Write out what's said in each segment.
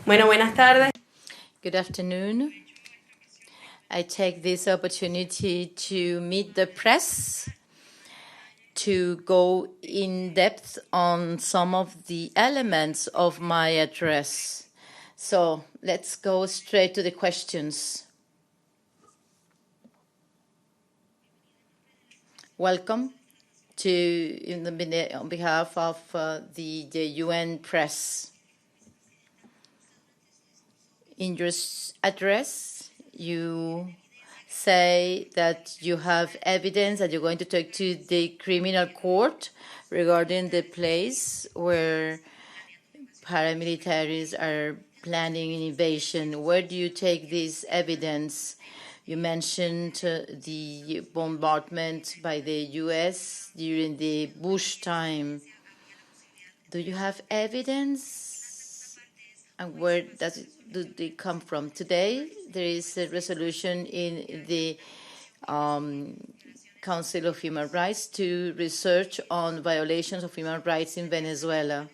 Bueno, buenas tardes. Good afternoon. I take this opportunity to meet the press, to go in depth on some of the elements of my address. So let's go straight to the questions. Welcome on behalf of the UN press. In your address, you say that you have evidence that you're going to talk to the criminal court regarding the place where paramilitaries are planning an invasion. Where do you take this evidence? You mentioned the bombardment by the U.S. during the Bush time. Do you have evidence? And where do they come from? Today, there is a resolution in the Council of Human Rights to research on violations of human rights in Venezuela.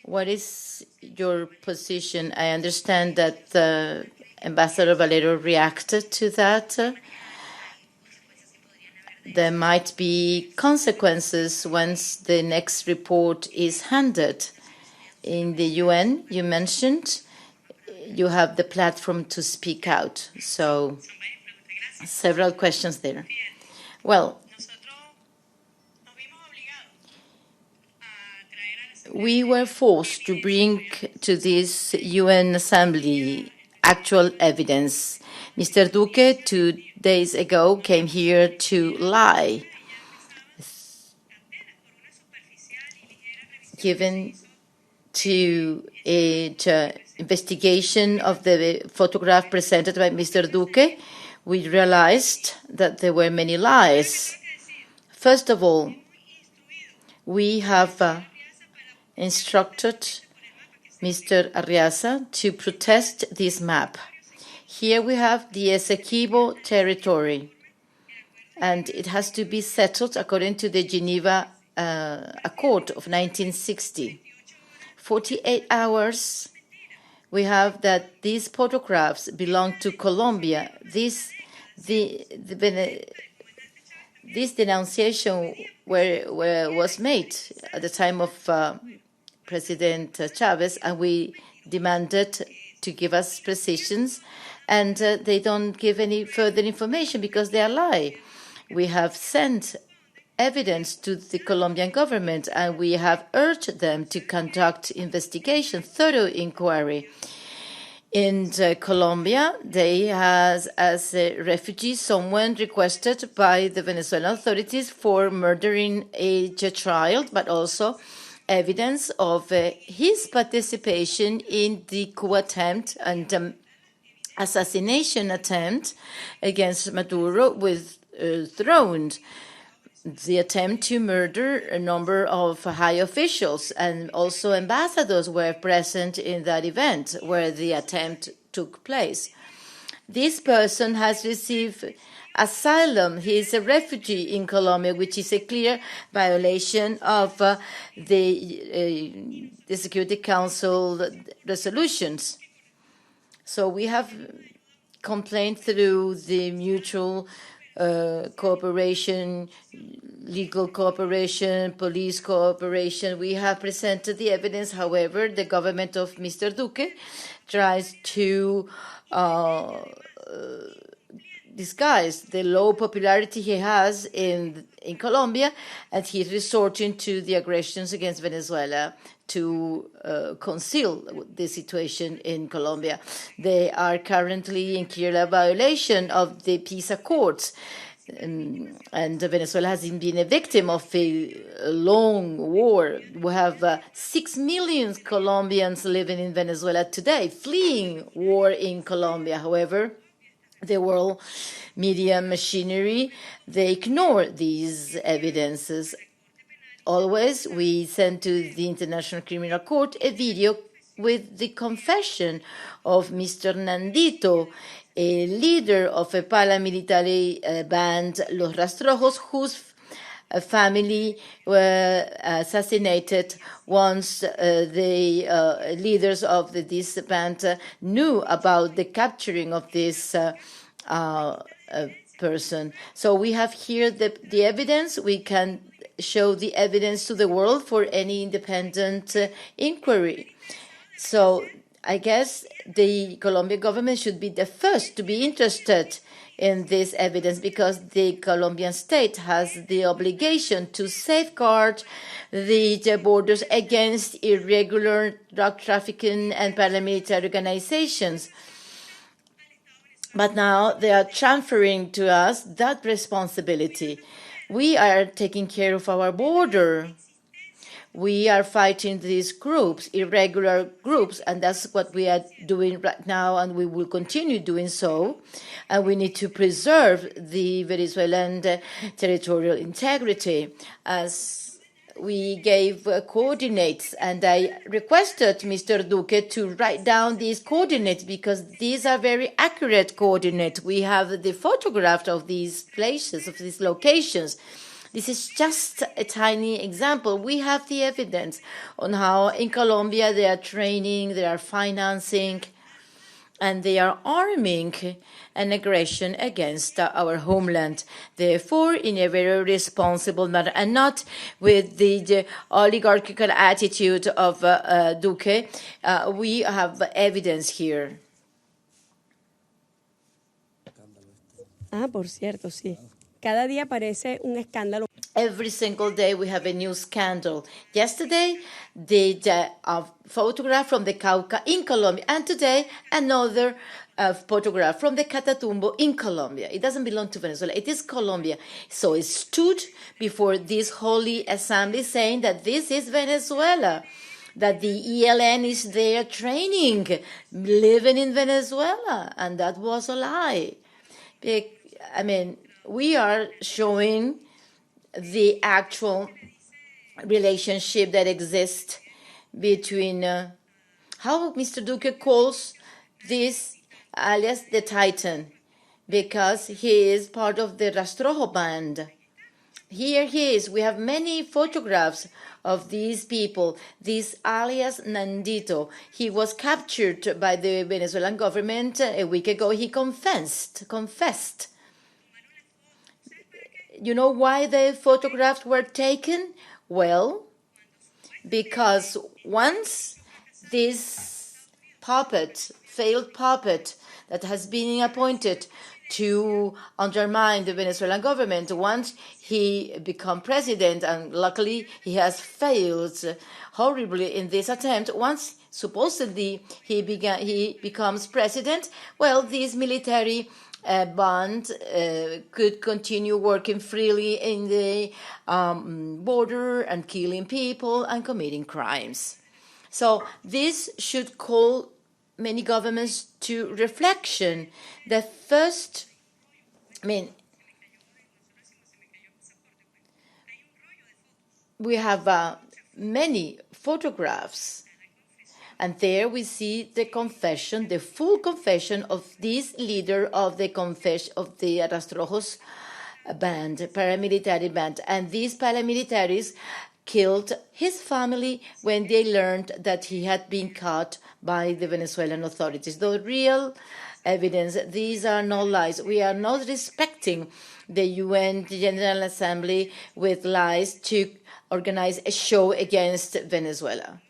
What is your position? I understand that Ambassador Valero reacted to that. There might be consequences once the next report is handed. In the UN, you mentioned, you have the platform to speak out. So, several questions there. Well, we were forced to bring to this UN Assembly actual evidence. Mr. Duque, 2 days ago, came here to lie, given to an investigation of the photograph presented by Mr. Duque. We realized that there were many lies. First of all, we have instructed Mr. Arriaza to protest this map. Here we have the Essequibo territory, and it has to be settled according to the Geneva Accord of 1960. 48 hours, we have that these photographs belong to Colombia. This denunciation was made at the time of President Chavez, and we demanded to give us precisions, and they don't give any further information because they are lie. We have sent evidence to the Colombian government, and we have urged them to conduct investigation, thorough inquiry. In Colombia, they has as a refugee someone requested by the Venezuelan authorities for murdering a child, but also evidence of his participation in the coup attempt and assassination attempt against Maduro with drones. The attempt to murder a number of high officials, and also ambassadors were present in that event where the attempt took place. This person has received asylum. He is a refugee in Colombia, which is a clear violation of the Security Council resolutions. So we have complained through the mutual cooperation, legal cooperation, police cooperation. We have presented the evidence. However, the government of Mr. Duque tries to disguise the low popularity he has in Colombia, and he's resorting to the aggressions against Venezuela to conceal the situation in Colombia. They are currently in clear violation of the peace accords, and Venezuela has been a victim of a long war. We have 6 million Colombians living in Venezuela today, fleeing war in Colombia. However, the world media machinery, they ignore these evidences. Always, we send to the International Criminal Court a video with the confession of Mr. Nandito, a leader of a paramilitary band, Los Rastrojos, whose a family were assassinated once the leaders of this band knew about the capturing of this person. So we have here the evidence. We can show the evidence to the world for any independent inquiry. So I guess the Colombian government should be the first to be interested in this evidence, because the Colombian state has the obligation to safeguard the borders against irregular drug trafficking and paramilitary organizations. But now they are transferring to us that responsibility. We are taking care of our border. We are fighting these groups, irregular groups, and that's what we are doing right now, and we will continue doing so. And we need to preserve the Venezuelan territorial integrity. As we gave coordinates, and I requested Mr. Duque to write down these coordinates, because these are very accurate coordinates. We have the photograph of these places, of these locations. This is just a tiny example. We have the evidence on how in Colombia they are training, they are financing, and they are arming an aggression against our homeland. Therefore, in a very responsible manner, and not with the oligarchical attitude of Duque, we have evidence here. Por cierto, sí. Cada día aparece un escándalo. Every single day we have a new scandal. Yesterday, the photograph from the Cauca in Colombia, and today another photograph from the Catatumbo in Colombia. It doesn't belong to Venezuela. It is Colombia. So it stood before this holy assembly saying that this is Venezuela, that the ELN is there training, living in Venezuela, and that was a lie. I mean, we are showing the actual relationship that exists between how Mr. Duque calls this alias the Titan, because he is part of the Rastrojo band. Here he is. We have many photographs of these people. This alias Nandito, he was captured by the Venezuelan government a week ago. He confessed. You know why the photographs were taken? Well, because once this failed puppet that has been appointed to undermine the Venezuelan government, once he became president, and luckily he has failed horribly in this attempt, once supposedly he becomes president, well, this military band could continue working freely in the border and killing people and committing crimes. So this should call many governments to reflection. The first, we have many photographs, and there we see the confession, the full confession of this leader of the Rastrojos band, paramilitary band. And these paramilitaries killed his family when they learned that he had been caught by the Venezuelan authorities. The real evidence, these are no lies. We are not respecting the UN General Assembly with lies to organize a show against Venezuela.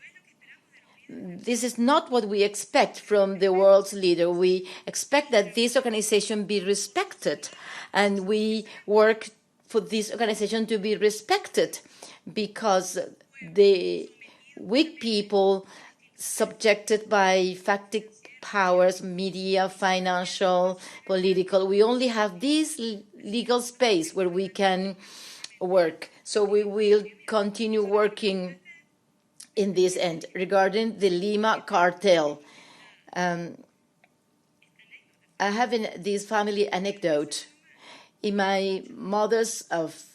This is not what we expect from the world's leader. We expect that this organization be respected, and we work for this organization to be respected, because the weak people subjected by factic powers, media, financial, political, we only have this legal space where we can work. So we will continue working in this end. Regarding the Lima cartel, I have this family anecdote. In my mother's house,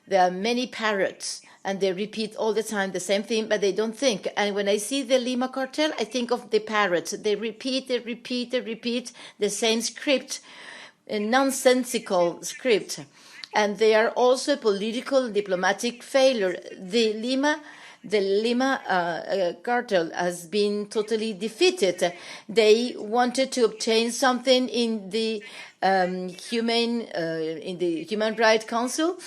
there are many parrots, and they repeat all the time the same thing, but they don't think. And when I see the Lima cartel, I think of the parrots. They repeat the same script, a nonsensical script. and they are also a political and diplomatic failure. The Lima cartel has been totally defeated. They wanted to obtain something in the Human Rights Council,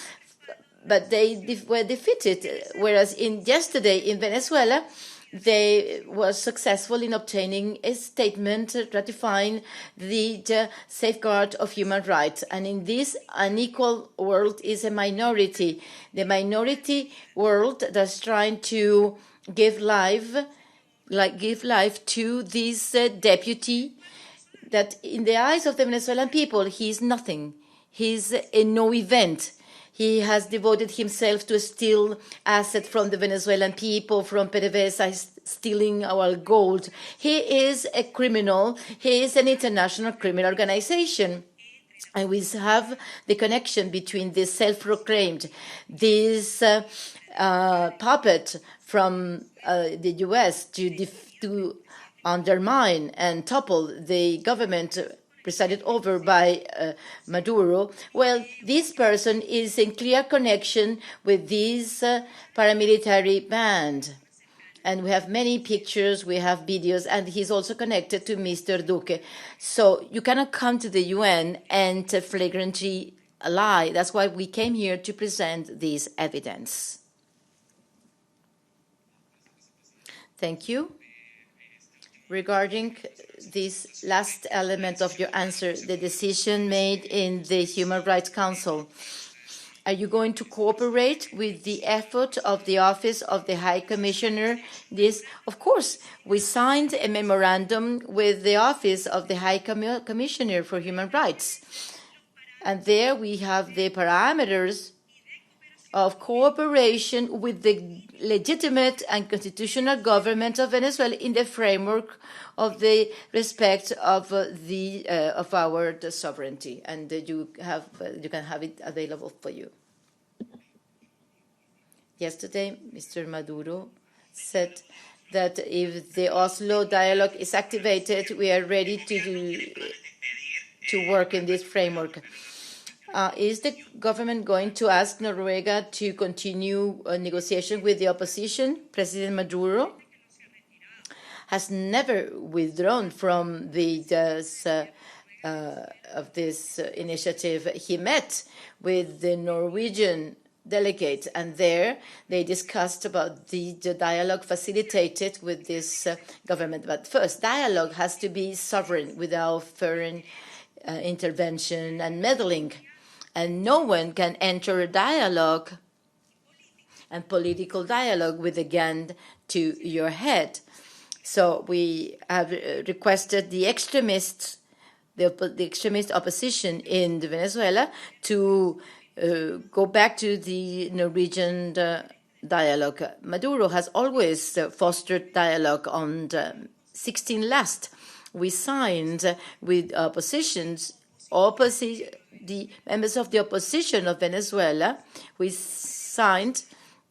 but they were defeated. Whereas yesterday in Venezuela, they were successful in obtaining a statement ratifying the safeguard of human rights. And in this unequal world is a minority. The minority world that's trying to give life to this deputy that in the eyes of the Venezuelan people, he is nothing. He's a no event. He has devoted himself to steal assets from the Venezuelan people, from PDVSA, stealing our gold. He is a criminal. He is an international criminal organization. And we have the connection between this self-proclaimed, this puppet from the U.S. to undermine and topple the government presided over by Maduro. Well, this person is in clear connection with this paramilitary band. And we have many pictures, we have videos, and he's also connected to Mr. Duque. So you cannot come to the UN and flagrantly lie. That's why we came here to present this evidence. Thank you. Regarding this last element of your answer, the decision made in the Human Rights Council, are you going to cooperate with the effort of the Office of the High Commissioner? Of course, we signed a memorandum with the Office of the High Commissioner for Human Rights. And there we have the parameters of cooperation with the legitimate and constitutional government of Venezuela in the framework of the respect of our sovereignty, and you can have it available for you. Yesterday, Mr. Maduro said that if the Oslo dialogue is activated, we are ready to work in this framework. Is the government going to ask Noruega to continue negotiation with the opposition? President Maduro has never withdrawn from this initiative. He met with the Norwegian delegates, and there they discussed about the dialogue facilitated with this government. But first, dialogue has to be sovereign without foreign intervention and meddling. And no one can enter a dialogue and political dialogue with a gun to your head. So we have requested the extremist opposition in Venezuela to go back to the Norwegian dialogue. Maduro has always fostered dialogue. On the 16 last, we signed with the members of the opposition of Venezuela. We signed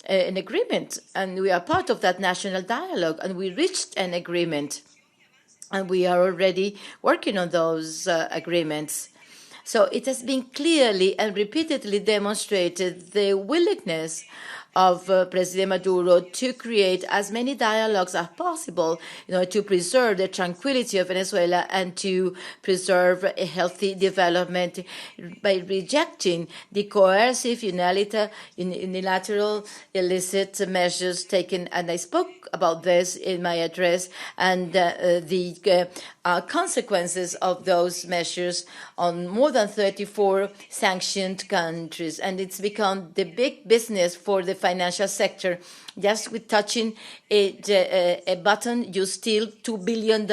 an agreement, and we are part of that national dialogue, and we reached an agreement, and we are already working on those agreements. So it has been clearly and repeatedly demonstrated the willingness of President Maduro to create as many dialogues as possible in order to preserve the tranquility of Venezuela and to preserve a healthy development by rejecting the coercive, unilateral, illicit measures taken. And I spoke about this in my address, and the consequences of those measures on more than 34 sanctioned countries. And it's become the big business for the financial sector. Just with touching a button, you steal $2 billion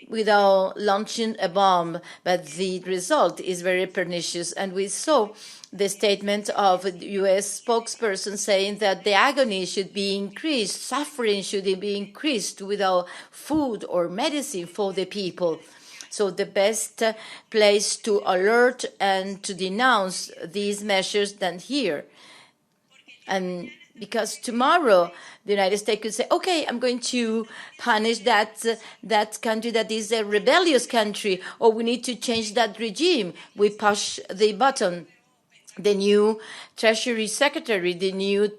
without launching a bomb. But the result is very pernicious. And we saw the statement of the U.S. spokesperson saying that the agony should be increased, suffering should be increased without food or medicine for the people. So the best place to alert and to denounce these measures than here. And because tomorrow the United States could say, okay, I'm going to punish that country that is a rebellious country, or we need to change that regime. We push the button. the new Treasury Secretary, the new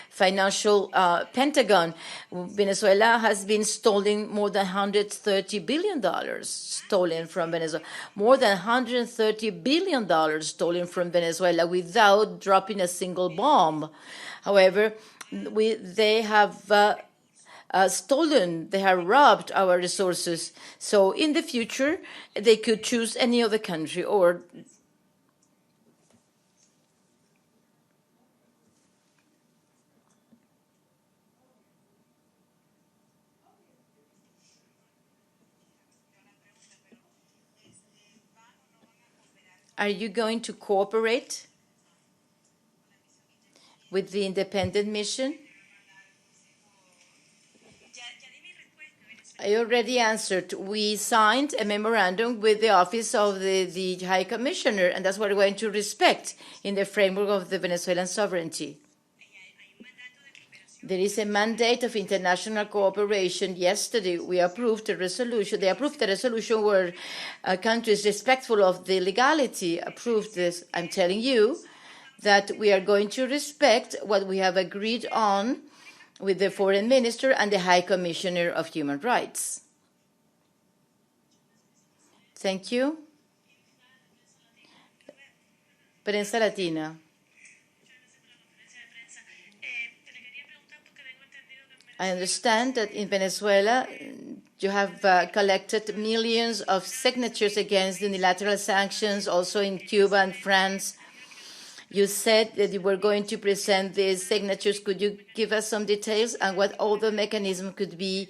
financial Pentagon. Venezuela has been stolen more than $130 billion stolen from Venezuela. More than $130 billion stolen from Venezuela without dropping a single bomb. However, they have stolen, they have robbed our resources. So in the future, they could choose any other country or Are you going to cooperate with the independent mission? I already answered. We signed a memorandum with the Office of the High Commissioner, and that's what we're going to respect in the framework of the Venezuelan sovereignty. There is a mandate of international cooperation. Yesterday, we approved a resolution. They approved the resolution where countries respectful of the legality approved this. I'm telling you that we are going to respect what we have agreed on with the Foreign Minister and the High Commissioner of Human Rights. Thank you. Prensa Latina. I understand that in Venezuela, you have collected millions of signatures against unilateral sanctions, also in Cuba and France. You said that you were going to present these signatures. Could you give us some details on what other mechanism could be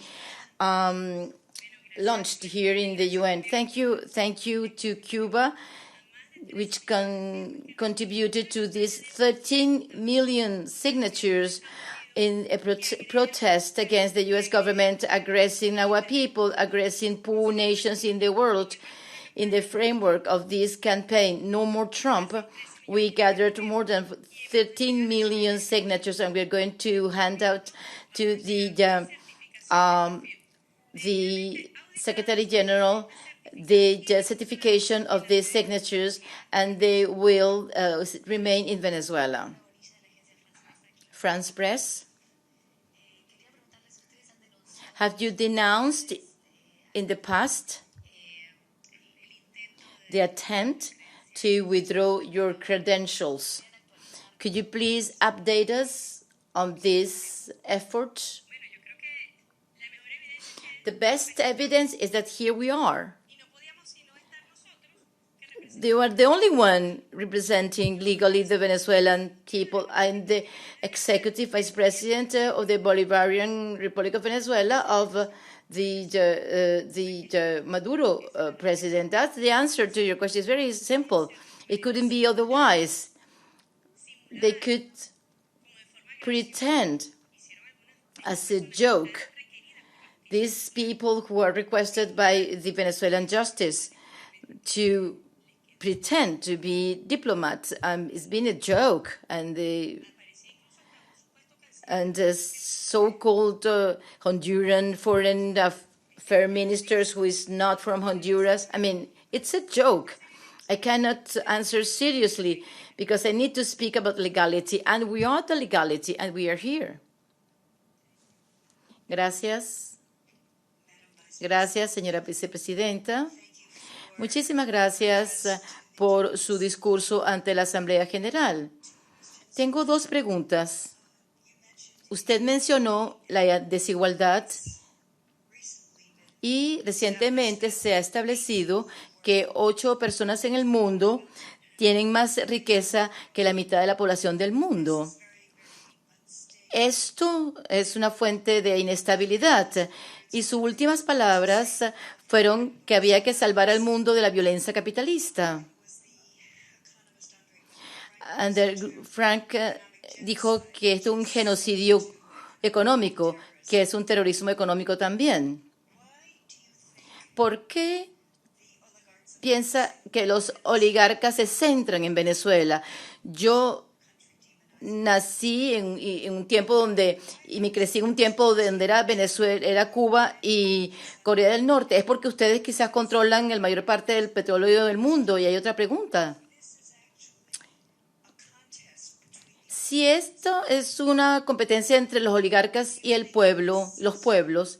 launched here in the UN? Thank you. Thank you to Cuba, which contributed to these 13 million signatures in a protest against the U.S. government aggressing our people, aggressing poor nations in the world. In the framework of this campaign, No More Trump, we gathered more than 13 million signatures, and we're going to hand out to the Secretary General the certification of these signatures, and they will remain in Venezuela. France Press, have you denounced in the past the attempt to withdraw your credentials? Could you please update us on this effort? The best evidence is that here we are. They were the only one representing legally the Venezuelan people. I'm the executive vice president of the Bolivarian Republic of Venezuela of the Maduro president. That's the answer to your question. It's very simple. It couldn't be otherwise. They could pretend as a joke. These people who are requested by the Venezuelan justice to pretend to be diplomats. It's been a joke, and the so-called Honduran foreign affairs ministers who is not from Honduras. I mean, it's a joke. I cannot answer seriously because I need to speak about legality, and we are the legality, and we are here. Gracias. Gracias, señora vicepresidenta. Muchísimas gracias por su discurso ante la Asamblea General. Tengo dos preguntas. Usted mencionó la desigualdad y recientemente se ha establecido que 8 personas en el mundo tienen más riqueza que la mitad de la población del mundo. Esto es una fuente de inestabilidad. Y sus últimas palabras fueron que había que salvar al mundo de la violencia capitalista. Frank dijo que esto es un genocidio económico, que es un terrorismo económico también. ¿Por qué piensa que los oligarcas se centran en Venezuela? Yo nací en un tiempo donde, y me crecí en un tiempo donde era Venezuela, era Cuba y Corea del Norte. Es porque ustedes quizás controlan la mayor parte del petróleo del mundo. Y hay otra pregunta. si esto es una competencia entre los oligarcas y el pueblo, los pueblos,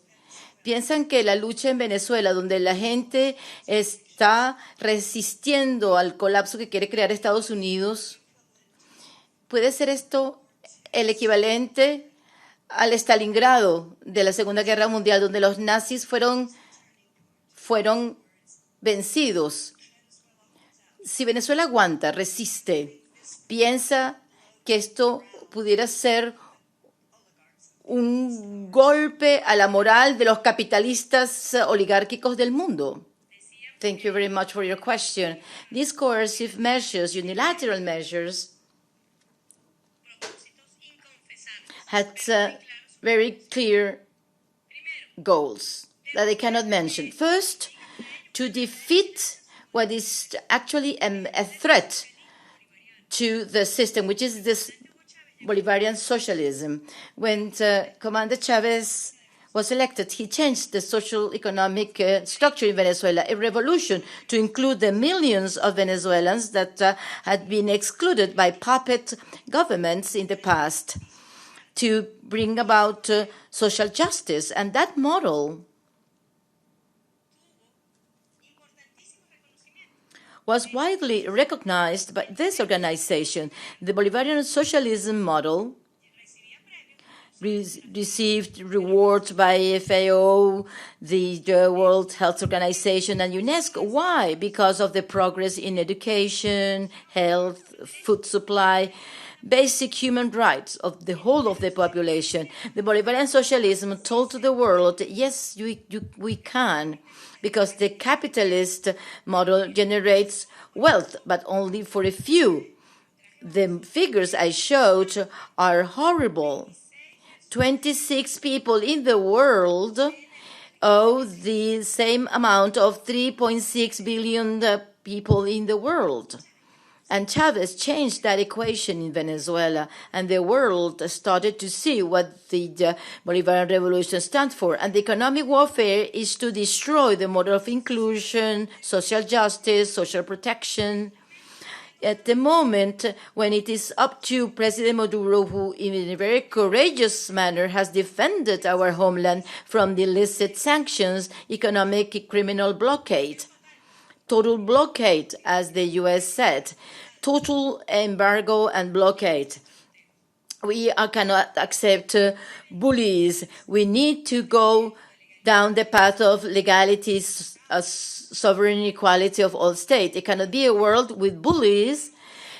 piensan que la lucha en Venezuela, donde la gente está resistiendo al colapso que quiere crear Estados Unidos, ¿puede ser esto el equivalente al Stalingrado de la Segunda Guerra Mundial, donde los nazis fueron vencidos? Si Venezuela aguanta, resiste, piensa que esto pudiera ser un golpe a la moral de los capitalistas oligárquicos del mundo. Thank you very much for your question. These coercive measures, unilateral measures, had very clear goals that they cannot mention. First, to defeat what is actually a threat to the system, which is this Bolivarian socialism. When Commander Chavez was elected, he changed the social economic structure in Venezuela, a revolution to include the millions of Venezuelans that had been excluded by puppet governments in the past, to bring about social justice. And that model was widely recognized by this organization. The Bolivarian socialism model received rewards by FAO, the World Health Organization, and UNESCO. Why? Because of the progress in education, health, food supply, basic human rights of the whole of the population. The Bolivarian socialism told to the world, yes, we can, because the capitalist model generates wealth, but only for a few. The figures I showed are horrible. 26 people in the world owe the same amount of 3.6 billion people in the world. And Chavez changed that equation in Venezuela, and the world started to see what the Bolivarian Revolution stands for. And the economic warfare is to destroy the model of inclusion, social justice, social protection. At the moment when it is up to President Maduro, who in a very courageous manner has defended our homeland from the illicit sanctions, economic criminal blockade, total blockade, as the U.S. said, total embargo and blockade. We cannot accept bullies. We need to go down the path of legality, sovereign equality of all states. It cannot be a world with bullies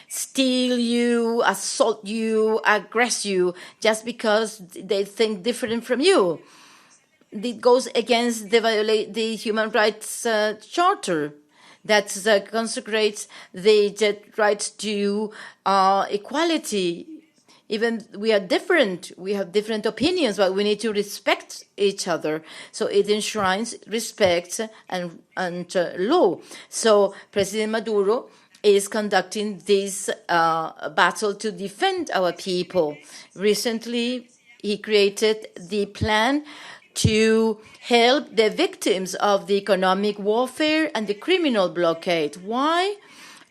steal you, assault you, aggress you just because they think different from you. It goes against the Human Rights Charter that consecrates the right to equality. Even we are different, we have different opinions, but we need to respect each other. So it enshrines respect and law. So President Maduro is conducting this battle to defend our people. Recently, he created the plan to help the victims of the economic warfare and the criminal blockade. Why?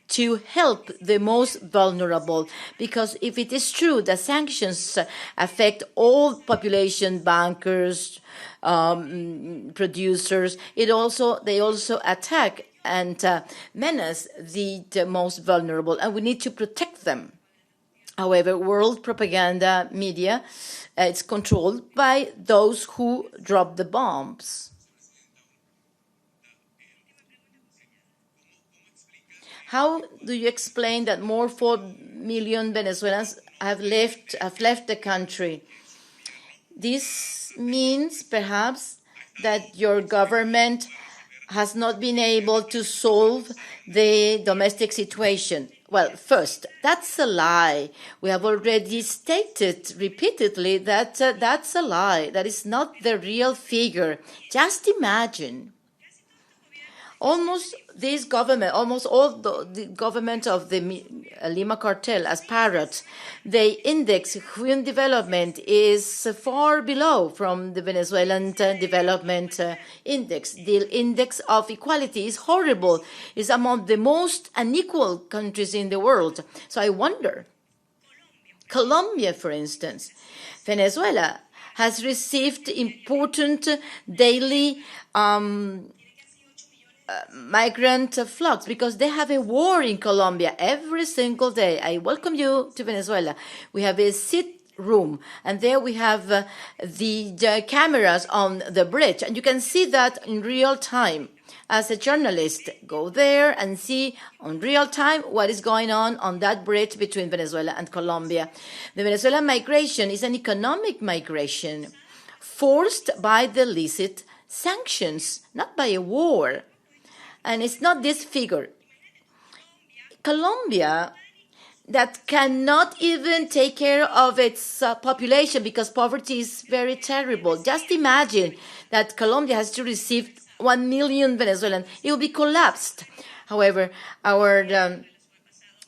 To help the most vulnerable. Because if it is true that sanctions affect all population, bankers, producers, they also attack and menace the most vulnerable, and we need to protect them. However, world propaganda media is controlled by those who drop the bombs. How do you explain that more 4 million Venezuelans have left the country? This means perhaps that your government has not been able to solve the domestic situation. Well, first, that's a lie. We have already stated repeatedly that that's a lie. That is not the real figure. Just imagine. Almost all the government of the Lima cartel as parrots, they index human development is far below from the Venezuelan development index. The index of equality is horrible. It's among the most unequal countries in the world. So I wonder, Colombia, for instance. Venezuela has received important daily migrant flux because they have a war in Colombia every single day. I welcome you to Venezuela. We have a sit room, and there we have the cameras on the bridge, and you can see that in real time. As a journalist, go there and see on real time what is going on that bridge between Venezuela and Colombia. The Venezuelan migration is an economic migration forced by the illicit sanctions, not by a war. And it's not this figure. Colombia, that cannot even take care of its population because poverty is very terrible. Just imagine that Colombia has to receive 1 million Venezuelans. It will be collapsed. However,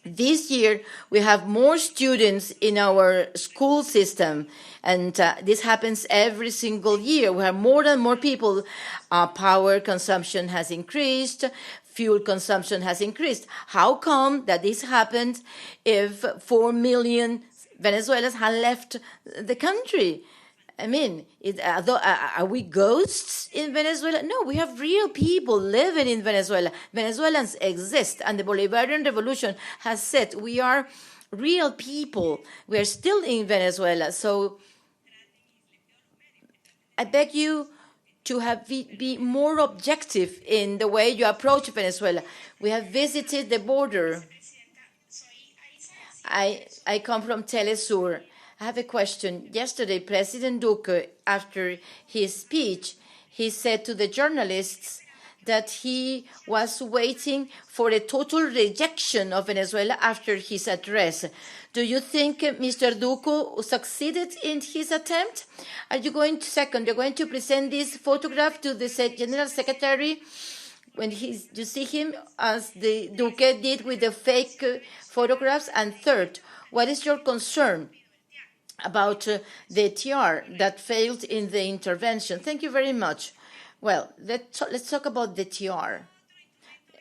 this year we have more students in our school system, and this happens every single year. We have more and more people. Power consumption has increased. Fuel consumption has increased. How come that this happened if 4 million Venezuelans had left the country? I mean, are we ghosts in Venezuela? No, we have real people living in Venezuela. Venezuelans exist, and the Bolivarian revolution has said we are real people. We are still in Venezuela. So I beg you to be more objective in the way you approach Venezuela. We have visited the border. I come from Telesur. I have a question. Yesterday, President Duque, after his speech, he said to the journalists that he was waiting for a total rejection of Venezuela after his address. Do you think Mr. Duque succeeded in his attempt? Are you going to present this photograph to the General Secretary when you see him, as the Duque did with the fake photographs? And third, what is your concern about the TR that failed in the intervention? Thank you very much. Well, let's talk about the TR.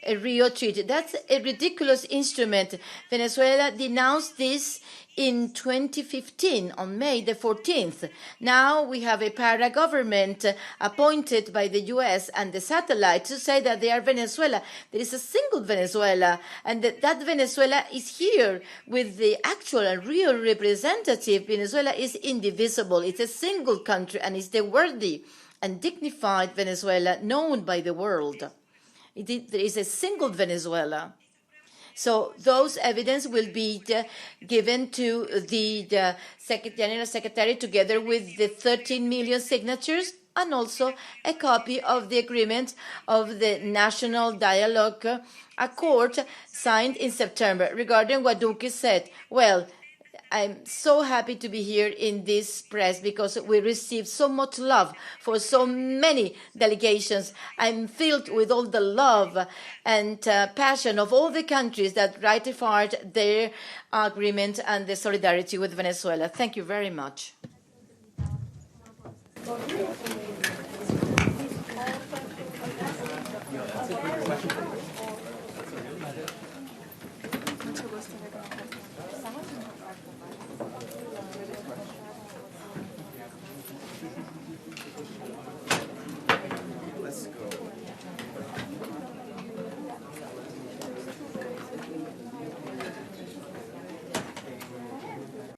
A Rio Treaty. That's a ridiculous instrument. Venezuela denounced this in 2015 on May the 14th. Now we have a para-government appointed by the U.S. and the satellite to say that they are Venezuela. There is a single Venezuela, and that Venezuela is here with the actual and real representative. Venezuela is indivisible. It's a single country, and it's the worthy and dignified Venezuela known by the world. There is a single Venezuela. So those evidence will be given to the General Secretary together with the 13 million signatures, and also a copy of the agreement of the National Dialogue Accord signed in September. Regarding what Duque said, well, I'm so happy to be here in this press because we received so much love for so many delegations. I'm filled with all the love and passion of all the countries that ratified their agreement and the solidarity with Venezuela. Thank you very much.